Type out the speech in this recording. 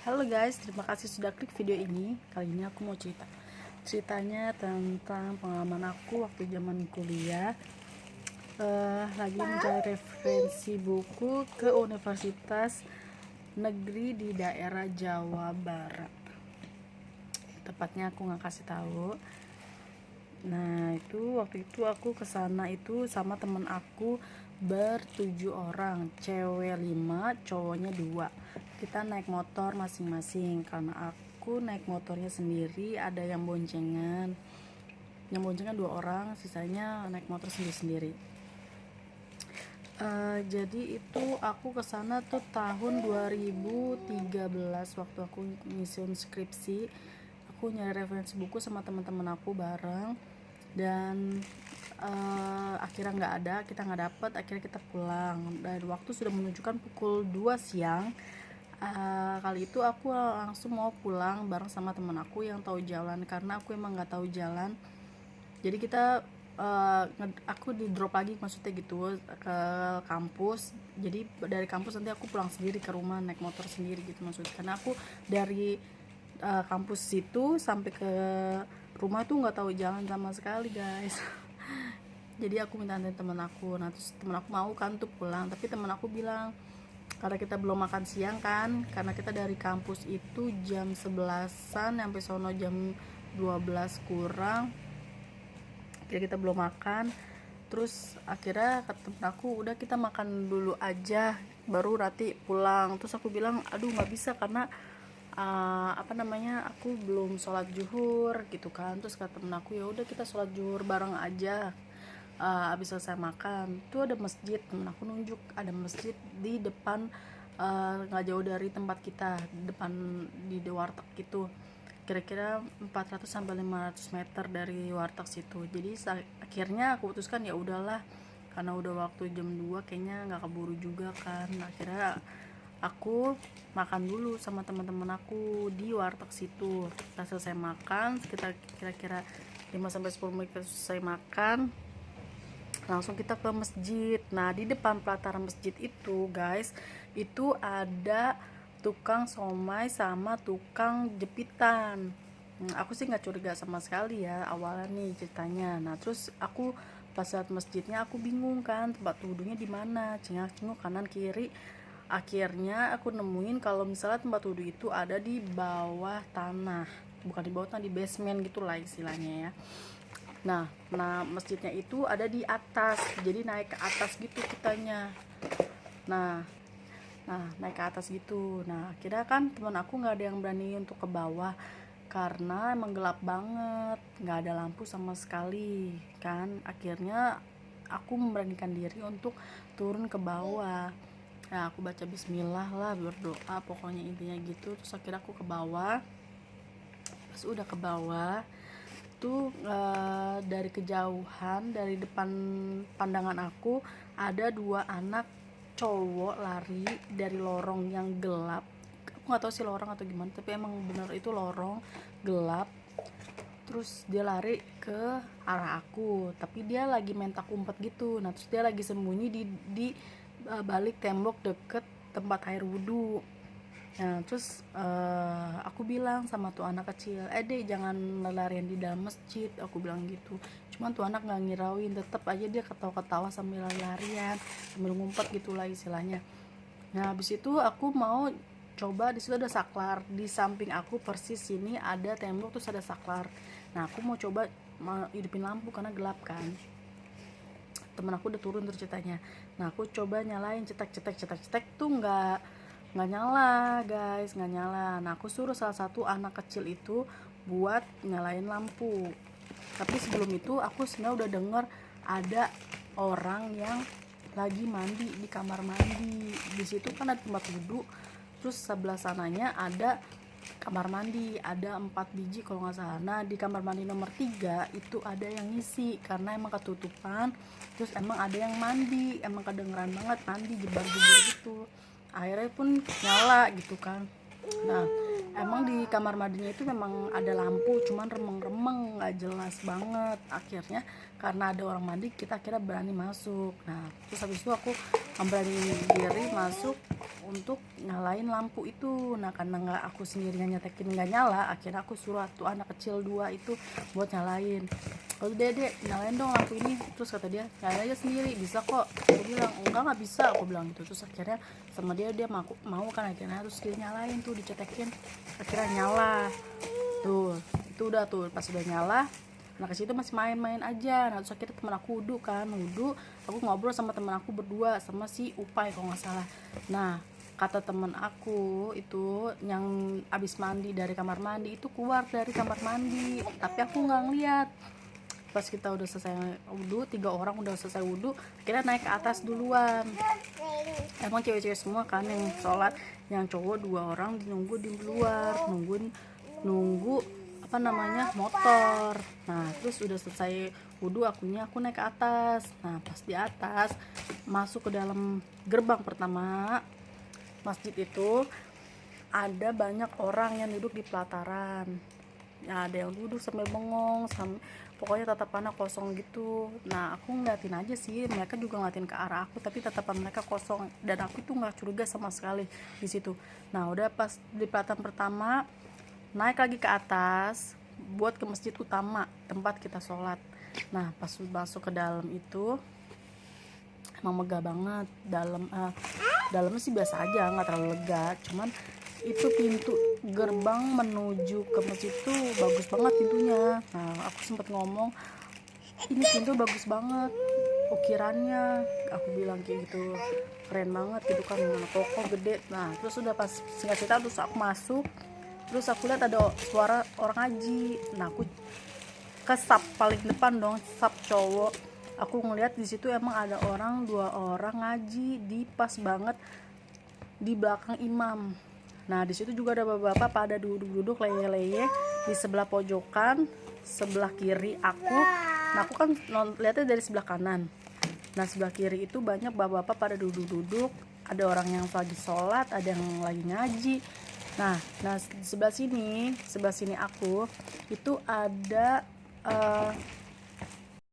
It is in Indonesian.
Halo guys, terima kasih sudah klik video ini. Kali ini aku mau ceritanya tentang pengalaman aku waktu zaman kuliah. Lagi mencari referensi buku ke Universitas Negeri di daerah Jawa Barat. Tepatnya aku nggak kasih tahu. Nah, waktu itu aku kesana itu sama temen aku bertujuh orang, cewek 5, cowoknya 2. Kita naik motor masing-masing karena aku naik motornya sendiri, ada yang boncengan. Yang boncengan 2 orang, sisanya naik motor sendiri-sendiri. Jadi itu aku kesana tuh tahun 2013 waktu aku ngisi skripsi. Aku nyari referensi buku sama teman-teman aku bareng, dan akhirnya nggak ada, kita nggak dapet, akhirnya kita pulang dan waktu sudah menunjukkan pukul 2 siang. Kali itu aku langsung mau pulang bareng sama teman aku yang tahu jalan, karena aku emang nggak tahu jalan. Jadi kita aku di drop lagi, maksudnya gitu, ke kampus. Jadi dari kampus nanti aku pulang sendiri ke rumah naik motor sendiri gitu maksudnya, karena aku dari kampus situ sampai ke rumah tuh nggak tahu jalan sama sekali guys. Jadi aku minta anterin teman aku. Nah terus teman aku mau kan tuh pulang, tapi teman aku bilang karena kita belum makan siang kan, karena kita dari kampus itu jam 11-an sampai sono jam 12 kurang, jadi kita belum makan. Terus akhirnya kata temen aku, udah kita makan dulu aja baru nanti pulang. Terus aku bilang aduh nggak bisa karena aku belum sholat zuhur gitu kan. Terus kata temen aku ya udah kita sholat zuhur bareng aja. Abis selesai makan tuh ada masjid, temen aku nunjuk ada masjid di depan, nggak jauh dari tempat kita, depan di warteg gitu, kira-kira 400 sampai 500 meter dari warteg situ. Jadi akhirnya aku putuskan ya udahlah, karena udah waktu jam 2 kayaknya nggak keburu juga kan. Akhirnya aku makan dulu sama teman-teman aku di warteg situ. Kita selesai makan sekitar kira-kira 5 sampai 10 menit kita selesai makan, langsung kita ke masjid. Nah di depan pelataran masjid itu guys, itu ada tukang somai sama tukang jepitan. Aku sih nggak curiga sama sekali ya awalnya nih ceritanya. Nah terus aku pas lihat masjidnya aku bingung kan tempat wudhunya di mana, cengak-cengok kanan kiri. Akhirnya aku nemuin kalau misalnya tempat wudhu itu ada di bawah tanah, bukan di bawah tanah, di basement gitulah istilahnya ya. Nah masjidnya itu ada di atas, jadi naik ke atas gitu kitanya. Nah naik ke atas gitu. Nah kira kan teman aku nggak ada yang berani untuk ke bawah karena emang gelap banget, nggak ada lampu sama sekali kan. Akhirnya aku memberanikan diri untuk turun ke bawah. Nah aku baca bismillah lah, berdoa pokoknya intinya gitu. Terus akhirnya aku ke bawah. Pas udah ke bawah tuh, dari kejauhan, dari depan pandangan aku ada 2 anak cowok lari dari lorong yang gelap. Aku nggak tahu sih lorong atau gimana, tapi emang bener itu lorong gelap. Terus dia lari ke arah aku, tapi dia lagi main tak umpet gitu. Nah terus dia lagi sembunyi di balik tembok deket tempat air wudhu. Nah terus aku bilang sama tuh anak kecil, dek jangan larian di dalam masjid, aku bilang gitu. Cuman tuh anak nggak ngirauin, tetap aja dia ketawa-ketawa sambil larian sambil ngumpet gitulah istilahnya. Nah habis itu aku mau coba, di situ ada saklar di samping aku persis sini ada tembok terus ada saklar. Nah aku mau coba hidupin lampu karena gelap kan. Temen aku udah turun terus ceritanya. Nah aku coba nyalain, cetek tuh nggak nyala guys, nggak nyala. Nah aku suruh salah satu anak kecil itu buat nyalain lampu, tapi sebelum itu aku sebenarnya udah denger ada orang yang lagi mandi di kamar mandi. Di situ kan ada tempat wudhu, terus sebelah sananya ada kamar mandi, ada 4 biji kalau nggak salah. Nah di kamar mandi nomor 3 itu ada yang ngisi karena emang ketutupan. Terus emang ada yang mandi, emang kedengeran banget mandi jebar-jebur gitu. Akhirnya pun nyala gitu kan. Nah emang di kamar mandinya itu memang ada lampu, cuman remeng-remeng nggak jelas banget. Akhirnya karena ada orang mandi, kita akhirnya berani masuk. Nah terus habis itu aku beraniin diri masuk untuk nyalain lampu itu. Nah karena nggak aku sendiri nyetekin nggak nyala, akhirnya aku suruh tuh anak kecil 2 itu buat nyalain. Lalu Dek nyalain dong lampu ini. Terus kata dia nyalain aja sendiri, bisa kok. Aku bilang nggak bisa, aku bilang gitu. Terus akhirnya sama dia mau kan, akhirnya terus dia nyalain tuh, dicetekin, akhirnya nyala tuh. Itu udah tuh, pas udah nyala anak kecil itu masih main-main aja. Nah terus akhirnya temen aku wudhu kan, aku ngobrol sama temen aku berdua sama si Upai kalau nggak salah. Nah kata temen aku itu yang abis mandi dari kamar mandi itu keluar dari kamar mandi, tapi aku nggak ngeliat. Pas kita udah selesai wudhu, 3 orang udah selesai wudhu, akhirnya naik ke atas duluan. Emang cewek-cewek semua kan yang sholat, yang cowok 2 orang nunggu di luar, nunggu motor. Nah terus udah selesai wudhu, aku naik ke atas. Nah pas di atas masuk ke dalam gerbang pertama masjid itu, ada banyak orang yang duduk di pelataran. Ya, ada yang duduk sambil bengong, pokoknya tatapannya kosong gitu. Nah aku ngeliatin aja sih, mereka juga ngeliatin ke arah aku, tapi tatapan mereka kosong dan aku tuh nggak curiga sama sekali di situ. Nah udah pas di pelataran pertama, naik lagi ke atas buat ke masjid utama tempat kita sholat. Nah pas masuk ke dalam itu emang megah banget. Dalamnya sih biasa aja, nggak terlalu lega, cuman itu pintu gerbang menuju ke masjid tuh bagus banget pintunya. Nah aku sempat ngomong, ini pintu bagus banget ukirannya, aku bilang kayak gitu, keren banget gitu kan, kokoh gede. Nah terus udah pas singkat cerita, terus aku masuk, terus aku lihat ada suara orang ngaji. Nah aku ke sap paling depan dong, sap cowok. Aku ngeliat di situ emang ada 2 orang ngaji di pas banget di belakang imam. Nah di situ juga ada bapak-bapak pada duduk leye-leye di sebelah pojokan sebelah kiri aku. Nah aku kan lihatnya dari sebelah kanan. Nah sebelah kiri itu banyak bapak-bapak pada duduk-duduk, ada orang yang lagi sholat, ada yang lagi ngaji. Nah di sebelah sini aku itu ada